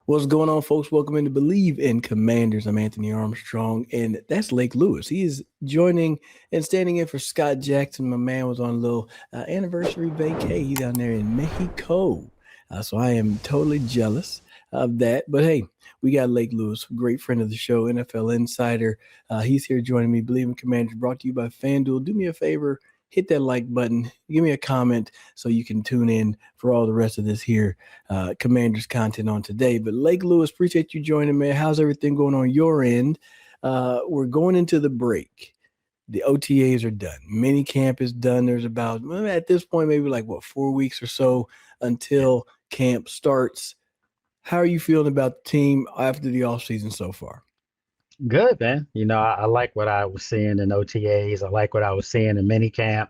What's going on, folks? Welcome in to Believe in Commanders. I'm Anthony Armstrong, and that's Lake Lewis. He is joining and standing in for Scott Jackson. My man was on a little anniversary vacay. He's down there in Mexico. So I am totally jealous of that. But hey, we got Lake Lewis, a great friend of the show, NFL Insider. He's here joining me. Believe in Commanders, brought to you by FanDuel. Do me a favor. Hit that like button, give me a comment so you can tune in for all the rest of this here Commanders content on today. But Lake Lewis, appreciate you joining me. How's everything going on your end? We're going into the break. The OTAs are done. Minicamp is done. There's about, at this point, maybe 4 weeks or so until camp starts. How are you feeling about the team after the offseason so far? Good, man. I like what I was seeing in OTAs. I like what I was seeing in minicamp.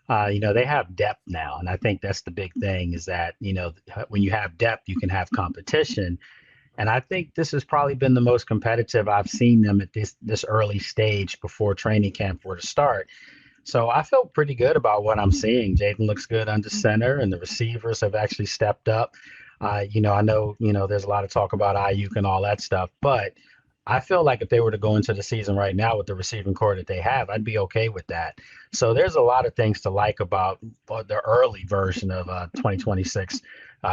They have depth now. And I think that's the big thing is that, when you have depth, you can have competition. And I think this has probably been the most competitive I've seen them at this early stage before training camp were to start. So I felt pretty good about what I'm seeing. Jayden looks good under center, and the receivers have actually stepped up. I know, there's a lot of talk about Ayuk and all that stuff, but I feel like if they were to go into the season right now with the receiving core that they have, I'd be okay with that. So there's a lot of things to like about the early version of 2026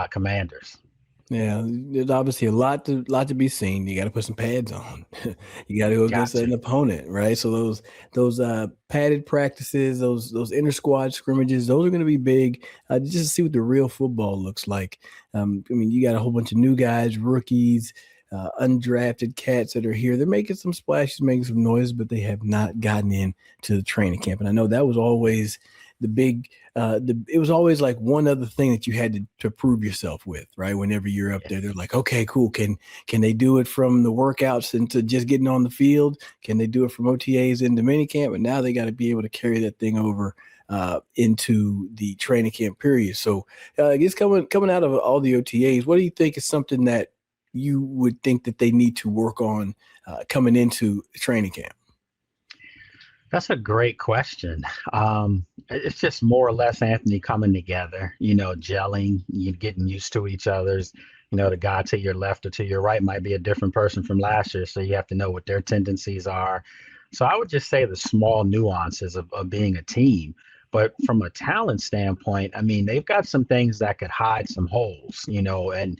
Commanders. Yeah, there's obviously a lot to be seen. You got to put some pads on. You got to go against an opponent, right? So those padded practices, those inter squad scrimmages, those are going to be big. Just to see what the real football looks like. You got a whole bunch of new guys, rookies. Undrafted cats that are here. They're making some splashes, making some noise, but they have not gotten into the training camp. And I know that was always the big it was always like one other thing that you had to prove yourself with, right? Whenever you're up there, they're like, okay, cool. Can they do it from the workouts into just getting on the field? Can they do it from OTAs into minicamp? And now they got to be able to carry that thing over into the training camp period. So I guess coming out of all the OTAs, what do you think is something that you would think that they need to work on coming into training camp? That's a great question. It's just more or less, Anthony, coming together, gelling, you getting used to each other's, the guy to your left or to your right might be a different person from last year. So you have to know what their tendencies are. So I would just say the small nuances of being a team. But from a talent standpoint, they've got some things that could hide some holes, and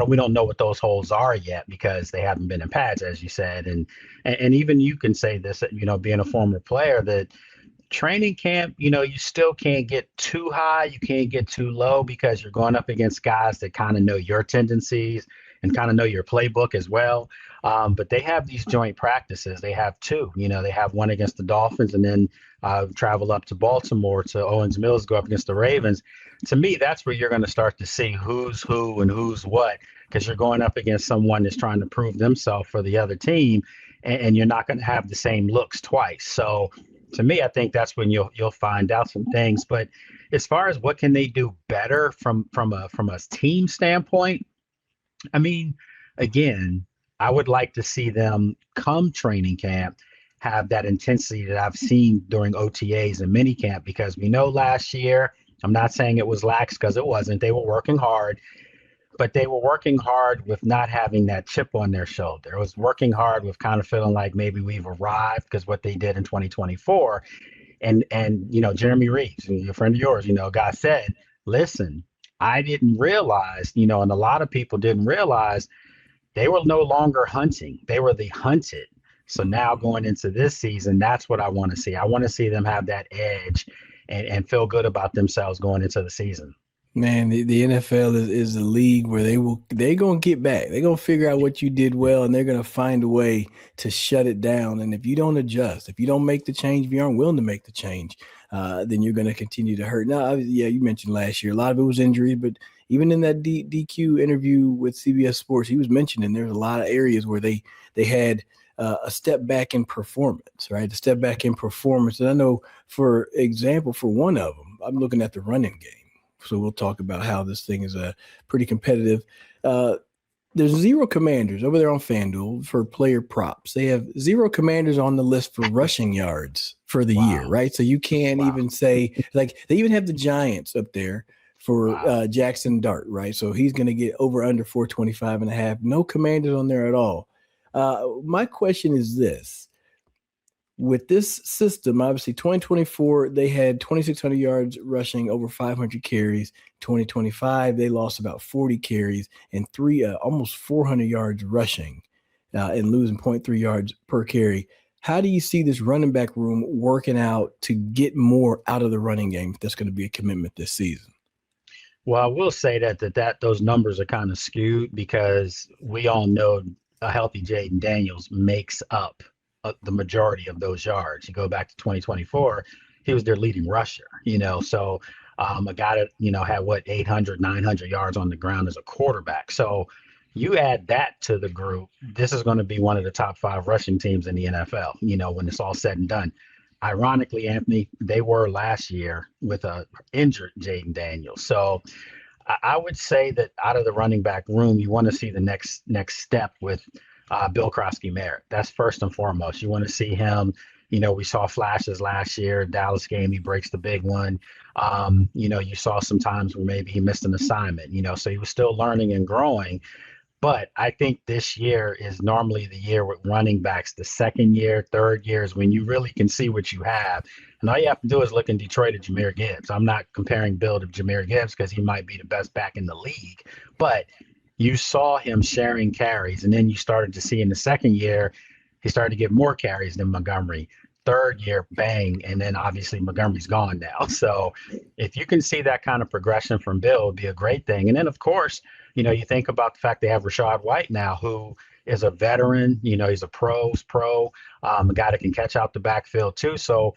we don't know what those holes are yet because they haven't been in pads, as you said. And even you can say this, being a former player, that training camp, you still can't get too high. You can't get too low because you're going up against guys that kind of know your tendencies and kind of know your playbook as well. But they have these joint practices. They have two, they have one against the Dolphins and then travel up to Baltimore to Owens Mills, go up against the Ravens. To me, that's where you're going to start to see who's who and who's what, because you're going up against someone that's trying to prove themselves for the other team, and you're not going to have the same looks twice. So to me, I think that's when you'll find out some things. But as far as what can they do better from a team standpoint, again, I would like to see them come training camp have that intensity that I've seen during OTAs and minicamp, because we know last year, I'm not saying it was lax because it wasn't. They were working hard, but they were working hard with not having that chip on their shoulder. It was working hard with kind of feeling like maybe we've arrived because what they did in 2024. And Jeremy Reeves, a friend of yours, guy said, listen, I didn't realize, and a lot of people didn't realize they were no longer hunting. They were the hunted. So now going into this season, that's what I want to see. I want to see them have that edge and feel good about themselves going into the season. Man, the NFL is a league where they're gonna get back. They're gonna figure out what you did well, and they're gonna find a way to shut it down. And if you don't adjust, if you don't make the change, if you aren't willing to make the change, then you're gonna continue to hurt. Now, yeah, you mentioned last year a lot of it was injuries, but even in that DQ interview with CBS Sports, he was mentioning there's a lot of areas where they had a step back in performance, right? A step back in performance. And I know, for example, for one of them, I'm looking at the running game. So we'll talk about how this thing is pretty competitive. There's 0 Commanders over there on FanDuel for player props. They have 0 Commanders on the list for rushing yards for the year, right? So you can't even say, like, they even have the Giants up there for Jackson Dart, right? So he's going to get over under 425.5. No Commanders on there at all. My question is this. With this system, obviously 2024, they had 2,600 yards rushing, over 500 carries. 2025, they lost about 40 carries and almost 400 yards rushing and losing 0.3 yards per carry. How do you see this running back room working out to get more out of the running game if that's going to be a commitment this season? Well, I will say that those numbers are kind of skewed because we all know a healthy Jayden Daniels makes up the majority of those yards. You go back to 2024, he was their leading rusher, so a guy that, had 800, 900 yards on the ground as a quarterback. So you add that to the group, this is going to be one of the top 5 rushing teams in the NFL, when it's all said and done. Ironically, Anthony, they were last year with a injured Jayden Daniels. So I would say that out of the running back room, you want to see the next step with Bill Croskey-Merritt. That's first and foremost. You want to see him. We saw flashes last year, Dallas game, he breaks the big one. You saw some times where maybe he missed an assignment, so he was still learning and growing. But I think this year is normally the year with running backs. The second year, third year is when you really can see what you have. And all you have to do is look in Detroit at Jahmyr Gibbs. I'm not comparing Bill to Jahmyr Gibbs because he might be the best back in the league. But you saw him sharing carries. And then you started to see in the second year, he started to get more carries than Montgomery. Third year, bang. And then obviously Montgomery's gone now. So if you can see that kind of progression from Bill, it would be a great thing. And then, of course, you think about the fact they have Rashad White now, who is a veteran. He's a pro, a guy that can catch out the backfield too. So,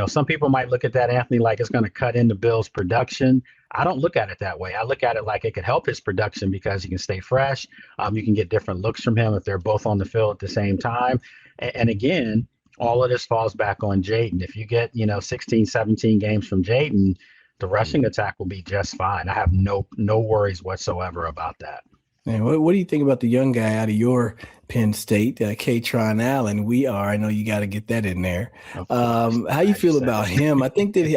some people might look at that, Anthony, like it's going to cut into Bill's production. I don't look at it that way. I look at it like it could help his production because he can stay fresh. You can get different looks from him if they're both on the field at the same time. And again, all of this falls back on Jayden. If you get, 16, 17 games from Jayden, the rushing attack will be just fine. I have no worries whatsoever about that. Man, what do you think about the young guy out of your Penn State, Kaytron Allen? I know you got to get that in there. How you feel about him? I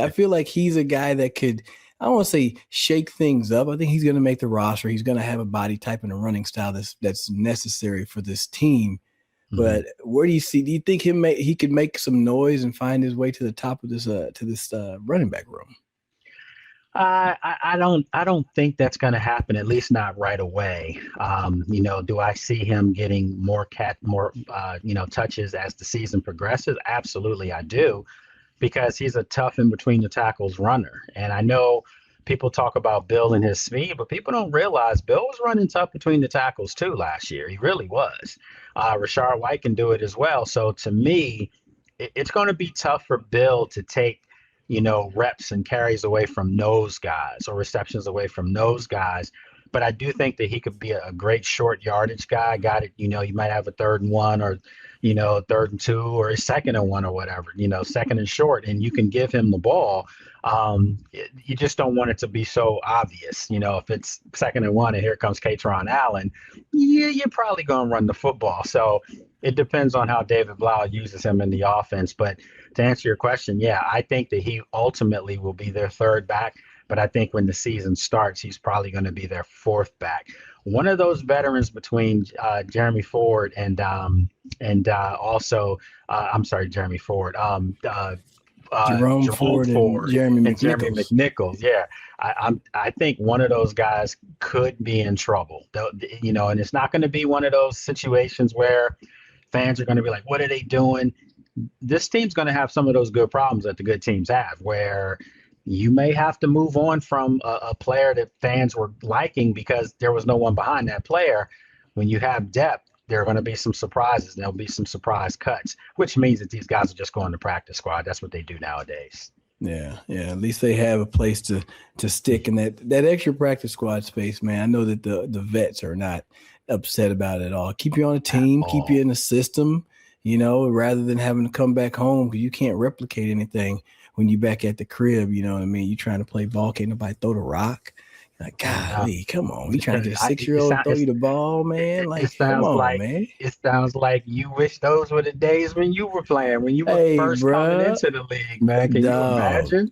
feel like he's a guy that could, I don't want to say shake things up. I think he's going to make the roster. He's going to have a body type and a running style that's necessary for this team. But where do you think he could make some noise and find his way to the top of this running back room? I don't think that's going to happen, at least not right away. Do I see him getting more touches as the season progresses? Absolutely, I do, because he's a tough in between the tackles runner. And I know people talk about Bill and his speed, but people don't realize Bill was running tough between the tackles too last year. He really was. Rashad White can do it as well. So to me, it's going to be tough for Bill to take reps and carries away from those guys or receptions away from those guys. But I do think that he could be a great short yardage guy. You might have a 3rd and 1 or, 3rd and 2 or a 2nd and 1 or whatever, 2nd and short, and you can give him the ball. You just don't want it to be so obvious. If it's 2nd and 1 and here comes Kaytron Allen, you're probably going to run the football. So it depends on how David Blau uses him in the offense. But to answer your question, yeah, I think that he ultimately will be their 3rd back. But I think when the season starts, he's probably going to be their 4th back. One of those veterans between Jeremy Ford and Jeremy Ford. Jerome Ford and Jeremy McNichols. Yeah, I think one of those guys could be in trouble. And it's not going to be one of those situations where fans are going to be like, "What are they doing?" This team's going to have some of those good problems that the good teams have, where you may have to move on from a player that fans were liking because there was no one behind that player. When you have depth, there are going to be some surprises. There'll be some surprise cuts, which means that these guys are just going to practice squad. That's what they do nowadays. Yeah. At least they have a place to stick in that extra practice squad space, man. I know that the vets are not upset about it at all. Keep you on a team, keep you in the system, rather than having to come back home because you can't replicate anything when you back at the crib. You know what I mean? You trying to play ball, can't nobody throw the rock. Like, You know, golly, come on. You trying to get a it, 6-year-old to throw you the ball, man? it Like, come sounds on, like man. you wish those were the days when you were playing, when you were Hey, first coming bruh. into the league, man. Can you Dog, imagine?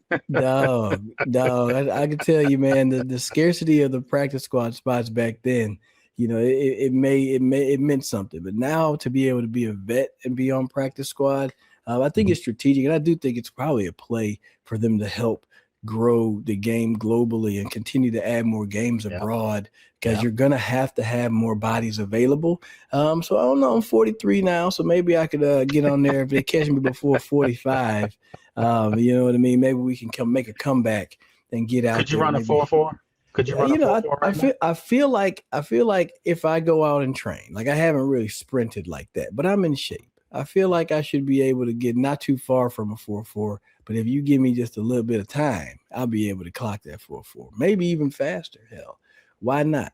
dog. I can tell you, man, the scarcity of the practice squad spots back then, it meant something. But now to be able to be a vet and be on practice squad, I think it's strategic, and I do think it's probably a play for them to help grow the game globally and continue to add more games Yep. abroad because Yep. you're gonna have to have more bodies available. So I don't know. I'm 43 now, so maybe I could get on there if they catch me before 45. You know what I mean? Maybe we can make a comeback and get out Could you there. run a Maybe 4-4? Could you run a 4-4 I right now? I feel like if I go out and train, like I haven't really sprinted like that, but I'm in shape. I feel like I should be able to get not too far from a 4-4, but if you give me just a little bit of time, I'll be able to clock that 4-4, maybe even faster. Hell, why not?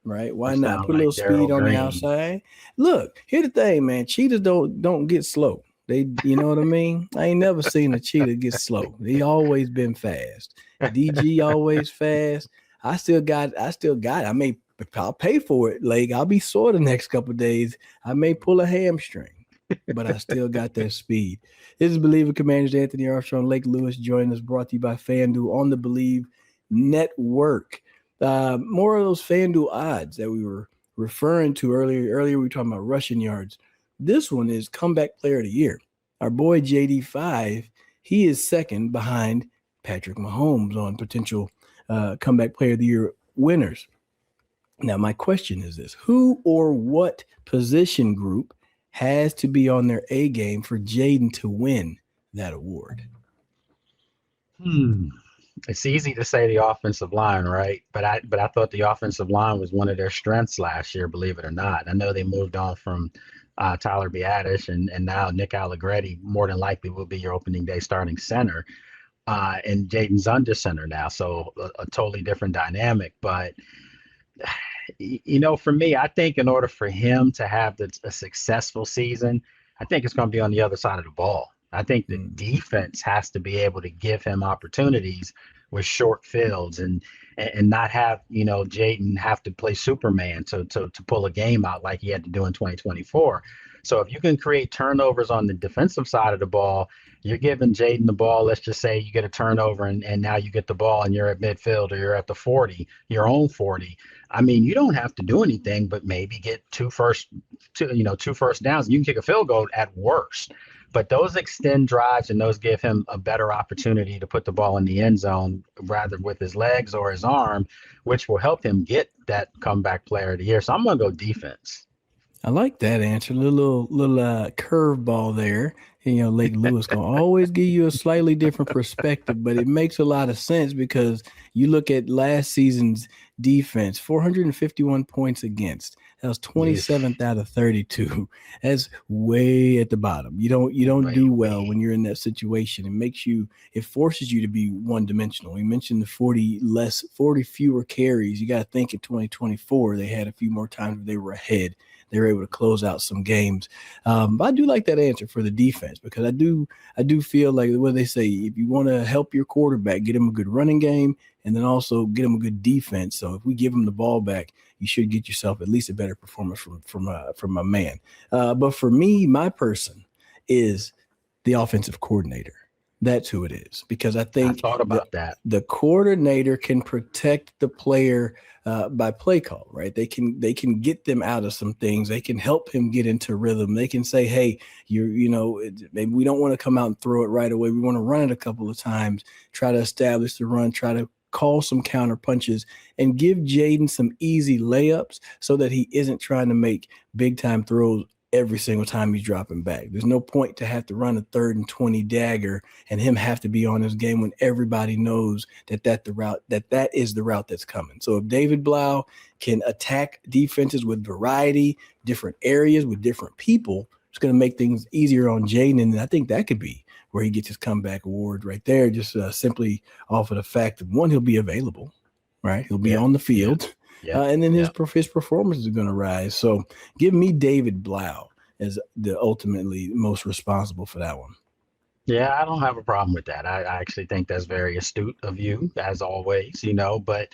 Right? Why You not sound put a little like speed Daryl on the Green. outside? Look, here's the thing, man. Cheetahs don't get slow. They, you know what I mean? I ain't never seen a cheetah get slow. They always been fast. DG always fast. I still got it. I'll pay for it. Like I'll be sore the next couple of days. I may pull a hamstring, but I still got that speed. This is Believer Commanders Anthony Armstrong, Lake Lewis joining us, brought to you by FanDuel on the Believe Network. More of those FanDuel odds that we were referring to earlier. Earlier we were talking about rushing yards. This one is comeback player of the year. Our boy JD5, he is second behind Patrick Mahomes on potential comeback player of the year winners. Now, my question is this: who or what position group has to be on their A game for Jayden to win that award? It's easy to say the offensive line, right? But I thought the offensive line was one of their strengths last year, believe it or not. I know they moved on from Tyler Biadasz, and now Nick Allegretti more than likely will be your opening day starting center. And Jayden's under center now, so a totally different dynamic. But for me, I think in order for him to have a successful season, I think it's going to be on the other side of the ball. I think the defense has to be able to give him opportunities with short fields and not have, Jayden have to play Superman to pull a game out like he had to do in 2024. So if you can create turnovers on the defensive side of the ball, you're giving Jayden the ball. Let's just say you get a turnover and now you get the ball and you're at midfield or you're at the 40, your own 40. I mean, you don't have to do anything but maybe get two first downs. You can kick a field goal at worst. But those extend drives and those give him a better opportunity to put the ball in the end zone, rather with his legs or his arm, which will help him get that comeback player of the year. So I'm going to go defense. I like that answer. Little curveball there. Lake Lewis gonna always give you a slightly different perspective, but it makes a lot of sense because you look at last season's defense, 451 points against. That was 27th out of 32. That's way at the bottom. You don't do well when you're in that situation. It forces you to be one dimensional. We mentioned the 40 fewer carries. You got to think in 2024 they had a few more times where they were ahead. They were able to close out some games. But I do like that answer for the defense because I do feel like what they say, if you want to help your quarterback, get him a good running game and then also get him a good defense. So if we give him the ball back, you should get yourself at least a better performance from a man. But for me, my person is the offensive coordinator. That's who it is because I think I thought about that. The coordinator can protect the player by play call, right? They can get them out of some things. They can help him get into rhythm. They can say, hey, maybe we don't want to come out and throw it right away. We want to run it a couple of times, try to establish the run, try to call some counter punches and give Jayden some easy layups so that he isn't trying to make big time throws every single time he's dropping back. There's no point to have to run a 3rd and 20 dagger and him have to be on his game when everybody knows that is the route that's coming. So if David Blau can attack defenses with variety, different areas with different people, it's going to make things easier on Jayden. And I think that could be where he gets his comeback award right there, just simply off of the fact that, one, he'll be available, right? He'll be on the field. And then his performance is going to rise. So give me David Blau as the ultimately most responsible for that one. Yeah, I don't have a problem with that. I actually think that's very astute of you, as always, but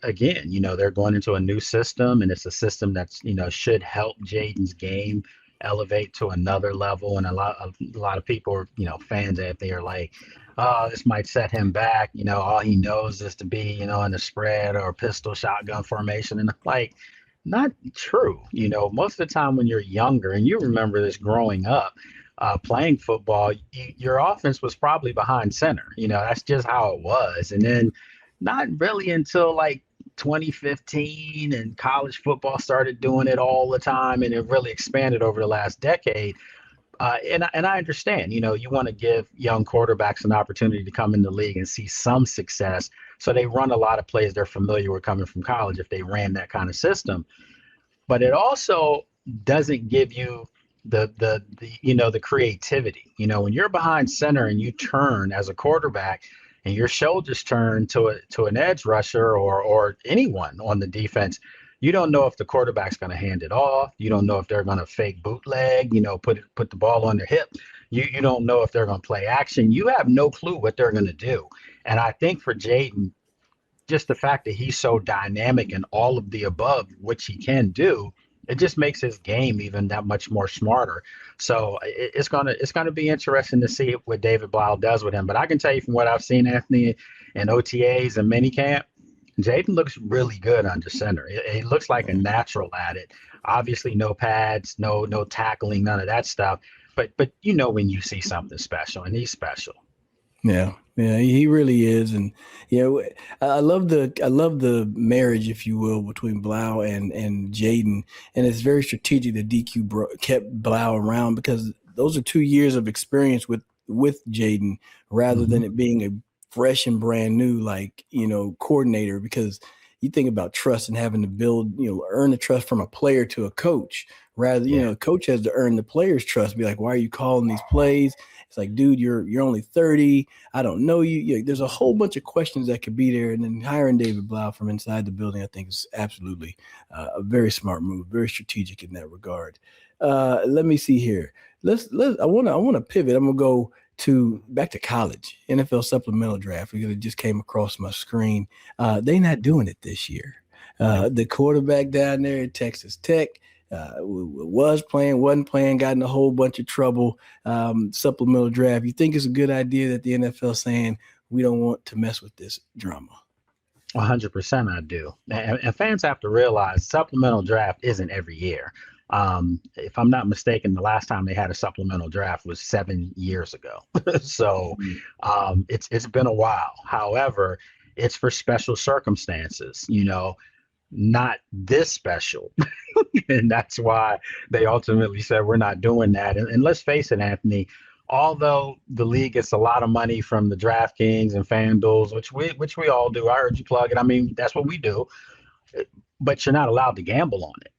again, they're going into a new system, and it's a system that's, should help Jayden's game elevate to another level. And a lot of people are, fans out there are like, oh, this might set him back. All he knows is to be, in a spread or pistol shotgun formation. And like, not true. Most of the time when you're younger, and you remember this growing up, playing football, your offense was probably behind center. That's just how it was. And then not really until like 2015 and college football started doing it all the time, and it really expanded over the last decade. And I understand, you want to give young quarterbacks an opportunity to come in the league and see some success. So they run a lot of plays they're familiar with coming from college if they ran that kind of system. But it also doesn't give you the creativity. When you're behind center and you turn as a quarterback and your shoulders turn to an edge rusher or anyone on the defense, you don't know if the quarterback's going to hand it off. You don't know if they're going to fake bootleg, put the ball on their hip. You don't know if they're going to play action. You have no clue what they're going to do. And I think for Jayden, just the fact that he's so dynamic and all of the above, which he can do, it just makes his game even that much more smarter. So it's gonna be interesting to see what David Blau does with him. But I can tell you from what I've seen, Anthony, in OTAs and minicamp, Jayden looks really good under center. He looks like a natural at it. Obviously, no pads, no tackling, none of that stuff. But when you see something special, and he's special. Yeah, he really is, and I love the marriage, if you will, between Blau and Jayden, and it's very strategic that DQ kept Blau around because those are 2 years of experience with Jayden rather than it being a fresh and brand new coordinator. Because you think about trust and having to build, earn the trust from a player to a coach. Rather, a coach has to earn the player's trust. Be like, why are you calling these plays? It's like, dude, you're only 30. I don't know you. There's a whole bunch of questions that could be there. And then hiring David Blau from inside the building, I think, is absolutely a very smart move, very strategic in that regard. Let me see here. I want to pivot. I'm gonna go back to college, NFL supplemental draft. It just came across my screen. They're not doing it this year. The quarterback down there at Texas Tech was playing, wasn't playing, got in a whole bunch of trouble. Supplemental draft. You think it's a good idea that the NFL saying we don't want to mess with this drama? 100% I do. And fans have to realize supplemental draft isn't every year. If I'm not mistaken, the last time they had a supplemental draft was 7 years ago. So it's been a while. However, it's for special circumstances, not this special. And that's why they ultimately said we're not doing that. And let's face it, Anthony, although the league gets a lot of money from the DraftKings and FanDuels, which we all do. I heard you plug it. I mean, that's what we do. But you're not allowed to gamble on it.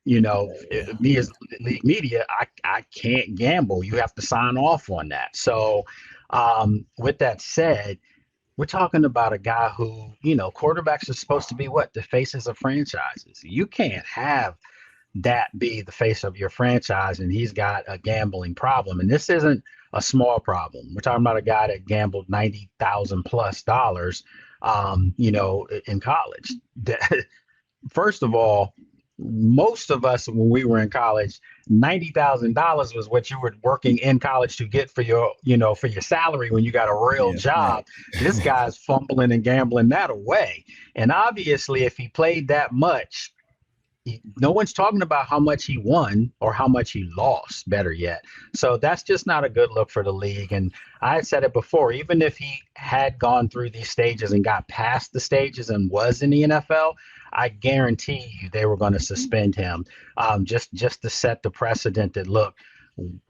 Me as league media, I can't gamble. You have to sign off on that. So with that said, we're talking about a guy who, quarterbacks are supposed to be the faces of franchises. You can't have that be the face of your franchise, and he's got a gambling problem. And this isn't a small problem. We're talking about a guy that gambled $90,000+ in college. First of all, most of us, when we were in college, $90,000 was what you were working in college to get for your salary when you got a real job. Right. This guy's fumbling and gambling that away. And obviously, if he played that much, no one's talking about how much he won or how much he lost, better yet. So that's just not a good look for the league. And I said it before, even if he had gone through these stages and got past the stages and was in the NFL, I guarantee you they were going to suspend him just to set the precedent that, look,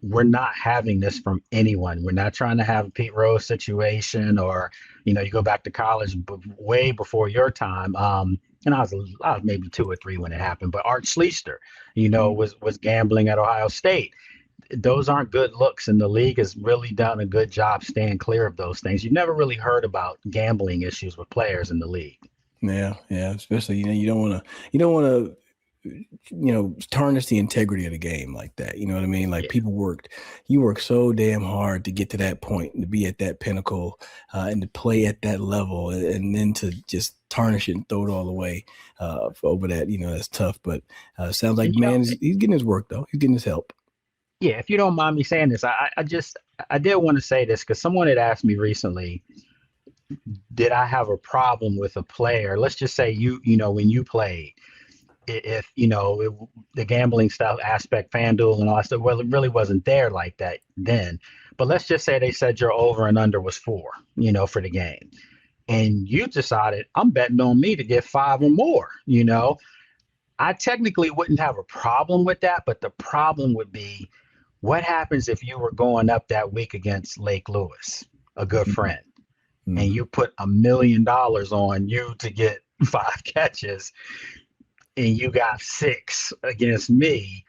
we're not having this from anyone. We're not trying to have a Pete Rose situation or, you go back to college way before your time. And I was maybe 2 or 3 when it happened, but Art Schlichter, was gambling at Ohio State. Those aren't good looks, and the league has really done a good job staying clear of those things. You've never really heard about gambling issues with players in the league. Yeah, especially you don't want to tarnish the integrity of the game like that. You know what I mean? Like Yeah. you worked so damn hard to get to that point and to be at that pinnacle and to play at that level, and then to just tarnish it and throw it all away over that. That's tough. But sounds like, And, man, he's getting his work though. He's getting his help. yeah, if you don't mind me saying this, I did want to say this because someone had asked me recently, did I have a problem with a player? Let's just say when you played, if the gambling stuff aspect, FanDuel and all that stuff, well, it really wasn't there like that then. But let's just say they said your over and under was 4, for the game, and you decided I'm betting on me to get 5 or more. I technically wouldn't have a problem with that, but the problem would be, what happens if you were going up that week against Lake Lewis, a good friend, and you put $1 million on you to get 5 catches, and you got 6 against me?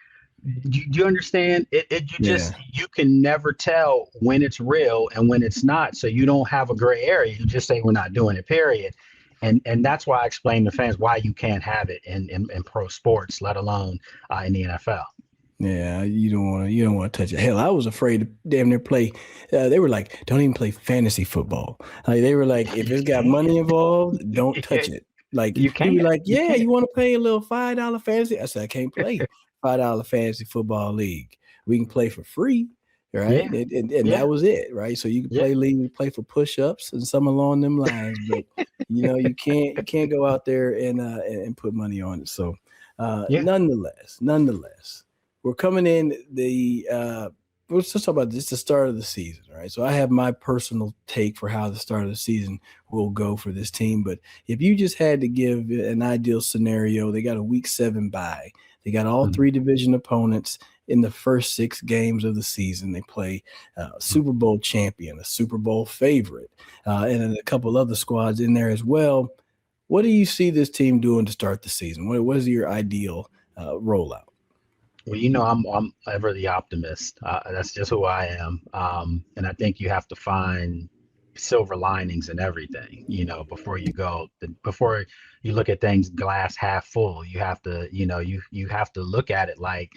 Do you understand? You can never tell when it's real and when it's not. So you don't have a gray area. You just say, we're not doing it, period. And that's why I explain to fans why you can't have it in pro sports, let alone in the NFL. Yeah, you don't want to touch it. Hell, I was afraid to damn near play. They were like, don't even play fantasy football. Like, they were like, if it's got money involved, don't touch it. Like, you can't. He was like, yeah, you want to play a little $5 fantasy? I said, I can't play $5 fantasy football league. We can play for free, right? Yeah. And that was it, right? So you can play league, you play for push-ups and some along them lines, but you can't go out there and put money on it. So nonetheless, we're coming in let's just talk about this, the start of the season, right? So I have my personal take for how the start of the season will go for this team. But if you just had to give an ideal scenario, they got a week 7 bye. They got all 3 division opponents in the first 6 games of the season. They play a Super Bowl champion, a Super Bowl favorite, and then a couple other squads in there as well. What do you see this team doing to start the season? What is your ideal rollout? Well, I'm ever the optimist. That's just who I am. And I think you have to find silver linings in everything, before you look at things glass half full. You have to, you have to look at it like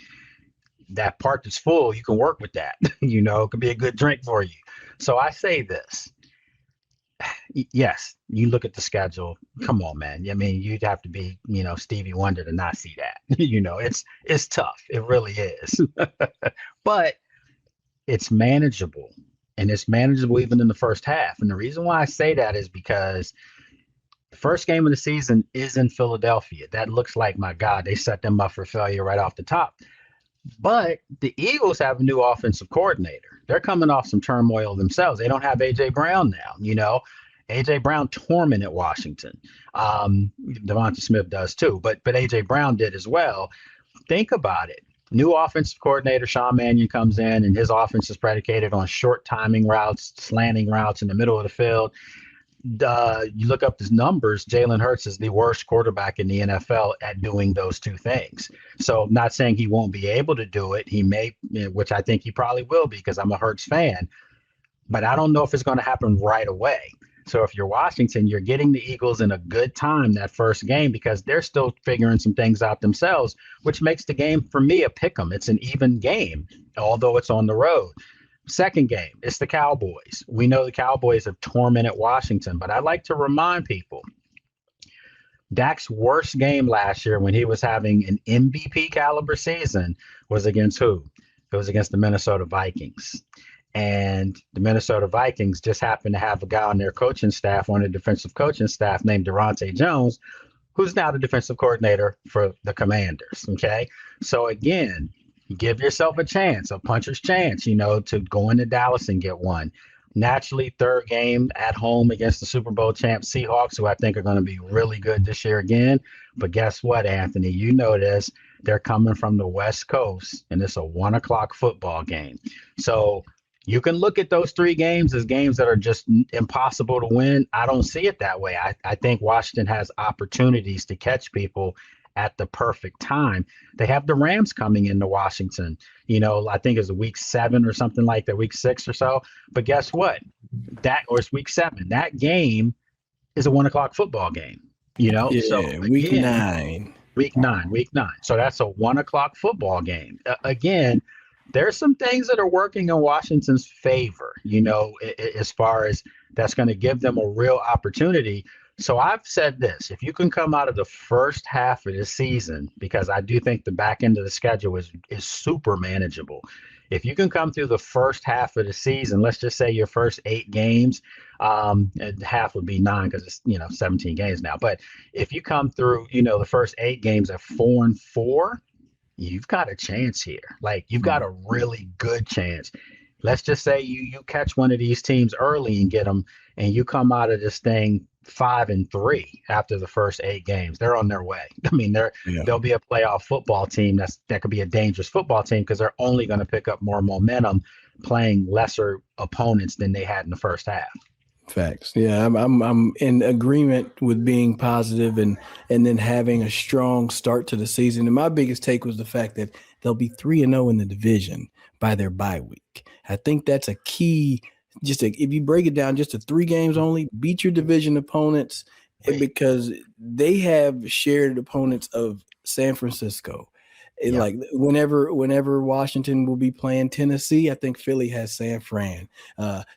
that part that's full. You can work with that, it could be a good drink for you. So I say this. Yes, you look at the schedule. Come on, man. I mean, you'd have to be, Stevie Wonder to not see that. It's tough. It really is. But it's manageable, and it's manageable even in the first half. And the reason why I say that is because the first game of the season is in Philadelphia. That looks like, my God, they set them up for failure right off the top. But the Eagles have a new offensive coordinator. They're coming off some turmoil themselves. They don't have A.J. Brown now, A.J. Brown tormented Washington. Devonta Smith does too, but A.J. Brown did as well. Think about it. New offensive coordinator Sean Mannion comes in, and his offense is predicated on short timing routes, slanting routes in the middle of the field. You look up his numbers, Jalen Hurts is the worst quarterback in the NFL at doing those 2 things. So not saying he won't be able to do it. He may, which I think he probably will, because I'm a Hurts fan, but I don't know if it's going to happen right away. So if you're Washington, you're getting the Eagles in a good time that first game, because they're still figuring some things out themselves, which makes the game for me a pick 'em. It's an even game, although it's on the road. Second game, it's the Cowboys. We know the Cowboys have tormented Washington, but I like to remind people, Dak's worst game last year when he was having an MVP caliber season was against who? It was against the Minnesota Vikings. And the Minnesota Vikings just happened to have a guy on their coaching staff, on the defensive coaching staff, named Durante Jones, who's now the defensive coordinator for the Commanders. Okay. So again, give yourself a chance, a puncher's chance, to go into Dallas and get one. Naturally, third game at home against the Super Bowl champ Seahawks, who I think are going to be really good this year again. But guess what, Anthony? You know this. They're coming from the West Coast, and it's a 1:00 football game. So you can look at those 3 games as games that are just impossible to win. I don't see it that way. I think Washington has opportunities to catch people at the perfect time. They have the Rams coming into Washington, I think it's week 7 or something like that, week 6 or so. But guess what? It's week 7. That game is a 1:00 football game, Yeah, so week 9. Week 9. So that's a 1:00 football game. Again, there's some things that are working in Washington's favor, as far as that's going to give them a real opportunity. So I've said this, if you can come out of the first half of the season, because I do think the back end of the schedule is super manageable. If you can come through the first half of the season, let's just say your first 8 games, and half would be 9 because it's 17 games now. But if you come through, the first 8 games at 4-4, you've got a chance here. Like, you've got a really good chance. Let's just say you catch one of these teams early and get them, and you come out of this thing 5-3 after the first 8 games. They're on their way. I mean, they'll be a playoff football team that could be a dangerous football team because they're only going to pick up more momentum playing lesser opponents than they had in the first half. Facts. Yeah, I'm in agreement with being positive and then having a strong start to the season. And my biggest take was the fact that they'll be 3-0 in the division by their bye week. I think that's a key. If you break it down just to 3 games only, beat your division opponents because they have shared opponents of San Francisco. Like whenever Washington will be playing Tennessee, I think Philly has San Fran.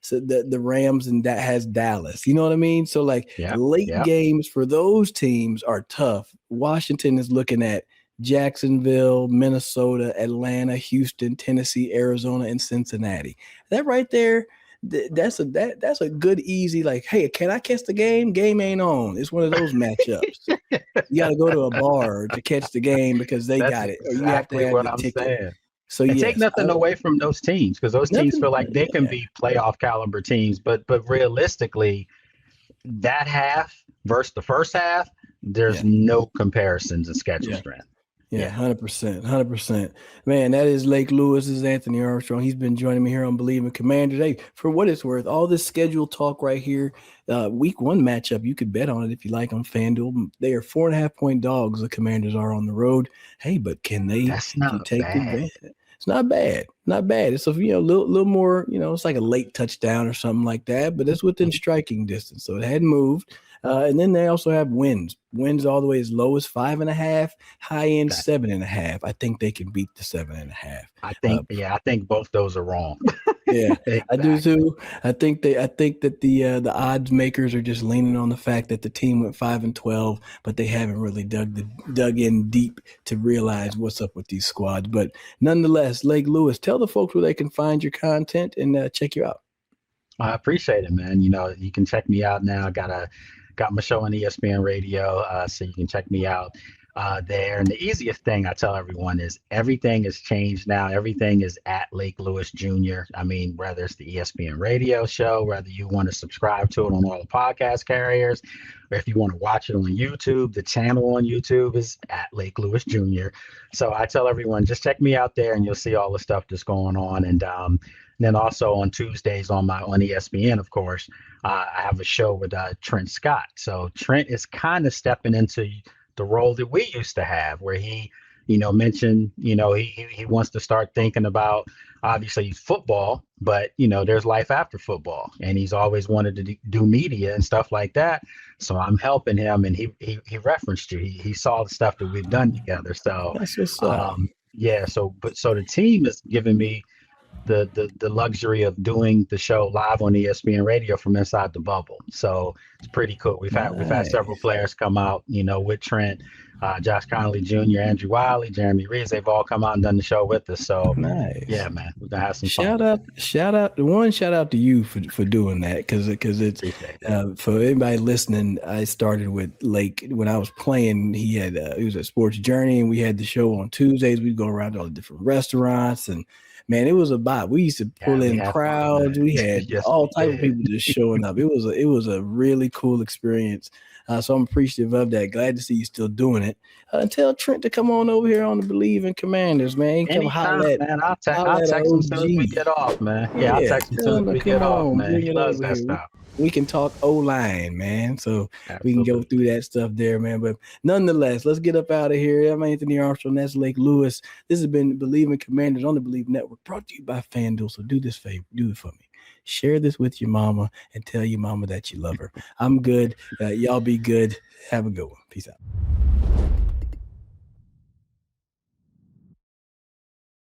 So the Rams and that has Dallas. You know what I mean? So late games for those teams are tough. Washington is looking at Jacksonville, Minnesota, Atlanta, Houston, Tennessee, Arizona, and Cincinnati. That right there, that's a good, easy, like, hey, can I catch the game? Game ain't on. It's one of those matchups. You got to go to a bar to catch the game because they got it. Or you have to have what I'm ticket. Saying. So take nothing away from those teams because those teams feel like they can be playoff caliber teams, but realistically, that half versus the first half, there's no comparisons in schedule strength. Yeah, 100%. Man, that is Lake Lewis. This is Anthony Armstrong. He's been joining me here on Believe in Commanders. Hey, for what it's worth, all this scheduled talk right here, week 1 matchup, you could bet on it if you like on FanDuel. They are 4.5-point dogs. The Commanders are on the road. Hey, but can they take advantage? It's not bad. It's a little more, it's like a late touchdown or something like that, but it's within striking distance. So it hadn't moved. And then they also have wins all the way as low as 5.5, high end 7.5. I think they can beat the 7.5. I think both those are wrong. Yeah, exactly. I do too. I think that the odds makers are just leaning on the fact that the team went 5-12, but they haven't really dug in deep to realize what's up with these squads. But nonetheless, Lake Lewis, tell the folks where they can find your content and check you out. I appreciate it, man. You can check me out now. I got my show on ESPN Radio, so you can check me out there. And the easiest thing I tell everyone is everything has changed now. Everything is at Lake Lewis Jr. I mean, whether it's the ESPN Radio show, whether you want to subscribe to it on all the podcast carriers, or if you want to watch it on YouTube, the channel on YouTube is at Lake Lewis Jr. So I tell everyone, just check me out there and you'll see all the stuff that's going on. And then also on Tuesdays on ESPN, of course, I have a show with Trent Scott. So Trent is kind of stepping into the role that we used to have, where he, mentioned, he wants to start thinking about obviously football, but there's life after football, and he's always wanted to do media and stuff like that. So I'm helping him, and he referenced you. He saw the stuff that we've done together. So that's what's up. So the team is giving me the luxury of doing the show live on ESPN Radio from inside the bubble. So it's pretty cool. We've had several players come out, with Trent, Josh Connolly Jr., Andrew Wiley, Jeremy Reeves. They've all come out and done the show with us. So nice. Yeah, man, we're gonna have some shout fun. Shout out to you for doing that, because it's for anybody listening. I started with Lake when I was playing. He was at Sports Journey, and we had the show on Tuesdays. We'd go around to all the different restaurants, and man, it was a vibe. We used to pull in crowds. We had all type of people just showing up. It was a really cool experience. So I'm appreciative of that. Glad to see you still doing it. Tell Trent to come on over here on the Believe in Commanders, man. Come holler at, man. I'll text him as soon as we get off, man. Yeah, I'll text him as soon as we get off, man. He loves that stuff. We can talk O-line, man. So we can go through that stuff there, man. But nonetheless, let's get up out of here. I'm Anthony Armstrong. That's Lake Lewis. This has been Believe in Commanders on the Believe Network, brought to you by FanDuel. So do this favor. Do it for me. Share this with your mama and tell your mama that you love her. I'm good. Y'all be good. Have a good one. Peace out.